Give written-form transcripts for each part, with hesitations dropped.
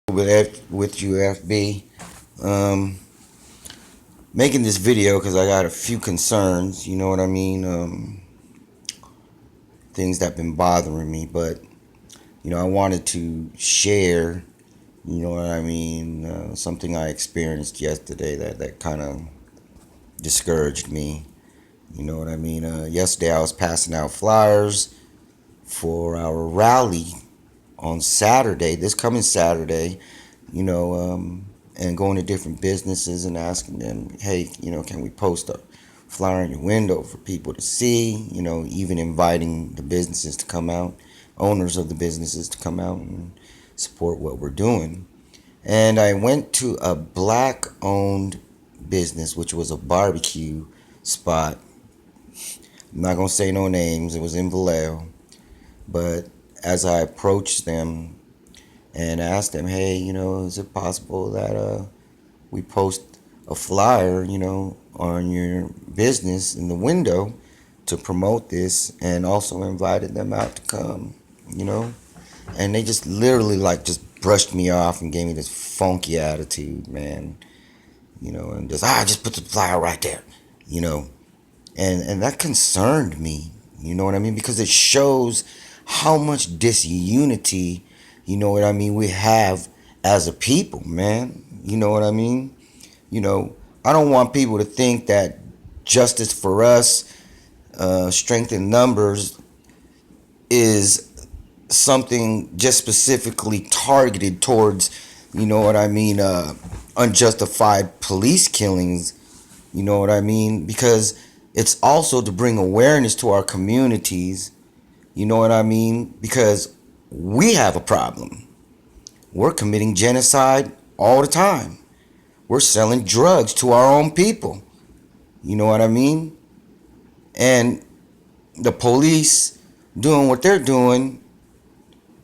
with you, FB. Um, Making this video because I got a few concerns. You know what I mean? Things that been bothering me, but I wanted to share. You know what I mean? Something I experienced yesterday that kind of discouraged me. You know what I mean? Yesterday I was passing out flyers for our rally on Saturday. This coming Saturday. You know, and going to different businesses and asking them, hey, can we post a flyer in your window for people to see? Even inviting the businesses to come out, owners of the businesses to come out and support what we're doing. And I went to a black owned business, which was a barbecue spot. I'm not going to say no names, it was in Vallejo. But as I approached them, and asked them, hey, is it possible that we post a flyer, on your business in the window to promote this, and also invited them out to come, you know? And they just literally just brushed me off and gave me this funky attitude, man. And just put the flyer right there, you know. And that concerned me, you know what I mean? Because it shows how much disunity, we have as a people, man. You know what I mean? I don't want people to think that justice for us, strength in numbers, is something just specifically targeted towards, unjustified police killings. You know what I mean? Because it's also to bring awareness to our communities. You know what I mean? Because we have a problem. We're committing genocide all the time. We're selling drugs to our own people. You know what I mean? And the police doing what they're doing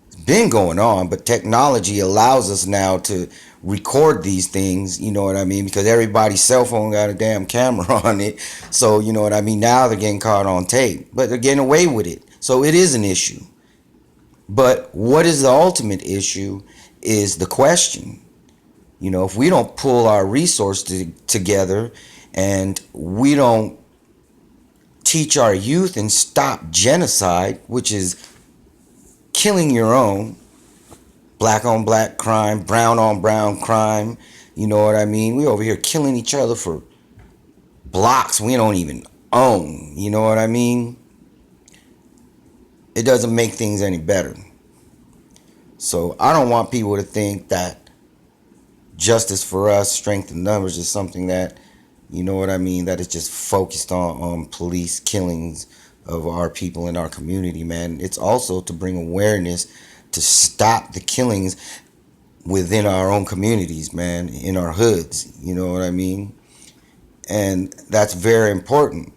has been going on, but technology allows us now to record these things, you know what I mean? Because everybody's cell phone got a damn camera on it. So, you know what I mean? Now they're getting caught on tape, but they're getting away with it. So it is an issue. But what is the ultimate issue is the question. If we don't pull our resources together and we don't teach our youth and stop genocide, which is killing your own, black on black crime, brown on brown crime, you know what I mean? We over here killing each other for blocks we don't even own, you know what I mean? It doesn't make things any better. So I don't want people to think that justice for us, strength in numbers, is something that, that is just focused on police killings of our people in our community, man. It's also to bring awareness to stop the killings within our own communities, man, in our hoods, you know what I mean? And that's very important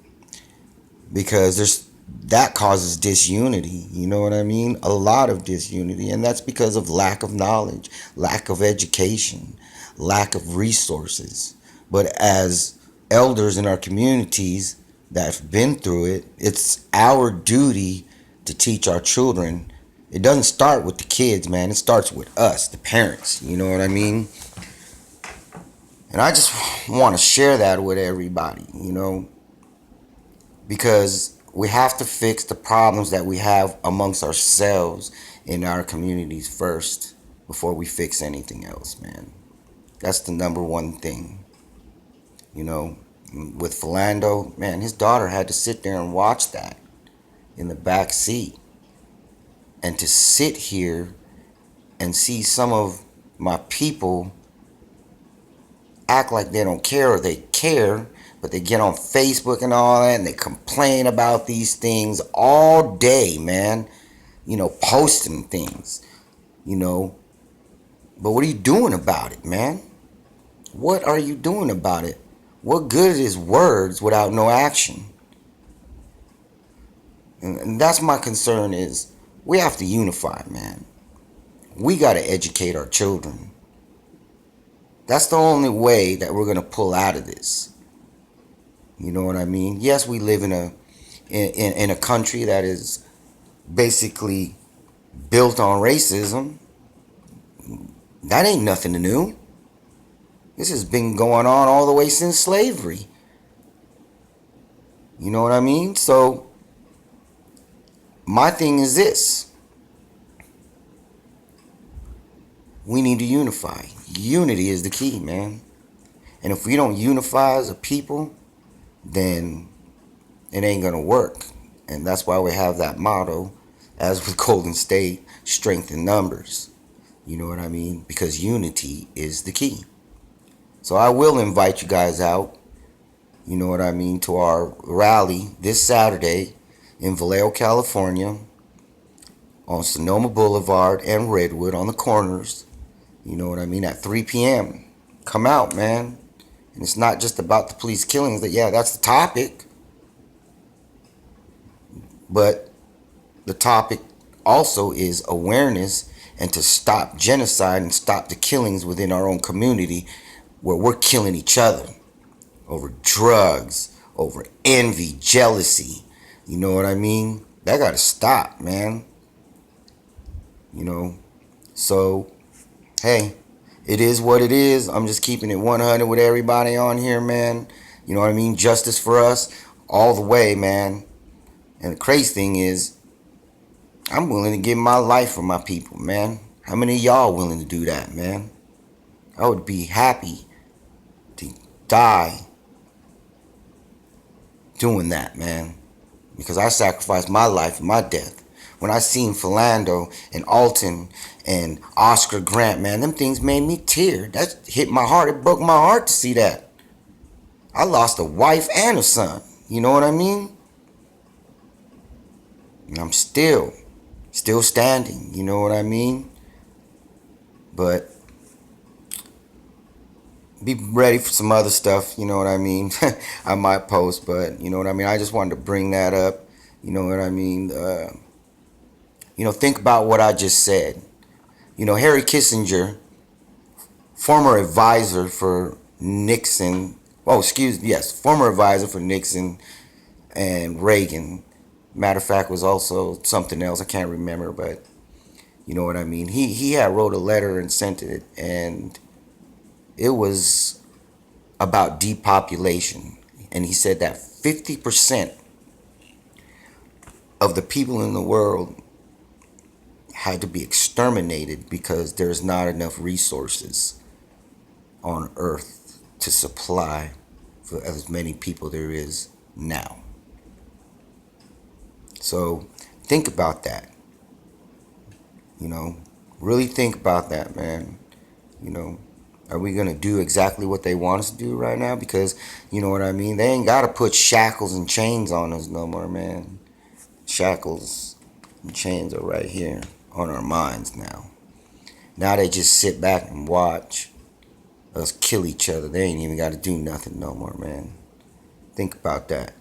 because that causes disunity, you know what I mean? A lot of disunity, and that's because of lack of knowledge, lack of education, lack of resources. But as elders in our communities that have been through it, it's our duty to teach our children. It doesn't start with the kids, man. It starts with us, the parents, you know what I mean? And I just want to share that with everybody, because we have to fix the problems that we have amongst ourselves in our communities first before we fix anything else, man. That's the number one thing. With Philando, man, his daughter had to sit there and watch that in the back seat. And to sit here and see some of my people act like they don't care, or they care, but they get on Facebook and all that and they complain about these things all day, man. Posting things, But what are you doing about it, man? What are you doing about it? What good is words without no action? And that's my concern is we have to unify, man. We got to educate our children. That's the only way that we're going to pull out of this. You know what I mean? Yes, we live in a country that is basically built on racism. That ain't nothing new. This has been going on all the way since slavery. You know what I mean? So my thing is this. We need to unify. Unity is the key, man. And if we don't unify as a people, then it ain't gonna work. And that's why we have that motto, as with Golden State, strength in numbers. You know what I mean? Because unity is the key. So I will invite you guys out, you know what I mean, to our rally this Saturday in Vallejo, California, on Sonoma Boulevard and Redwood on the corners. You know what I mean? At 3 p.m. Come out, man. And it's not just about the police killings. Yeah, that's the topic. But the topic also is awareness and to stop genocide and stop the killings within our own community where we're killing each other over drugs, over envy, jealousy. You know what I mean? That got to stop, man. You know, so hey, it is what it is. I'm just keeping it 100 with everybody on here, man. You know what I mean? Justice for us all the way, man. And the crazy thing is, I'm willing to give my life for my people, man. How many of y'all willing to do that, man? I would be happy to die doing that, man. Because I sacrificed my life and my death. When I seen Philando and Alton and Oscar Grant, man, them things made me tear. That hit my heart. It broke my heart to see that. I lost a wife and a son. You know what I mean? And I'm still standing. You know what I mean? But be ready for some other stuff. You know what I mean? I might post, but you know what I mean? I just wanted to bring that up. You know what I mean? Think about what I just said. Harry Kissinger, former advisor for Nixon. Oh, former advisor for Nixon and Reagan. Matter of fact, was also something else. I can't remember, but you know what I mean. He had wrote a letter and sent it, and it was about depopulation. And he said that 50% of the people in the world had to be exterminated because there's not enough resources on Earth to supply for as many people there is now. So think about that. Really think about that, man. Are we going to do exactly what they want us to do right now? Because, you know what I mean? They ain't got to put shackles and chains on us no more, man. Shackles and chains are right here on our minds now. Now they just sit back and watch us kill each other. They ain't even got to do nothing no more, man. Think about that.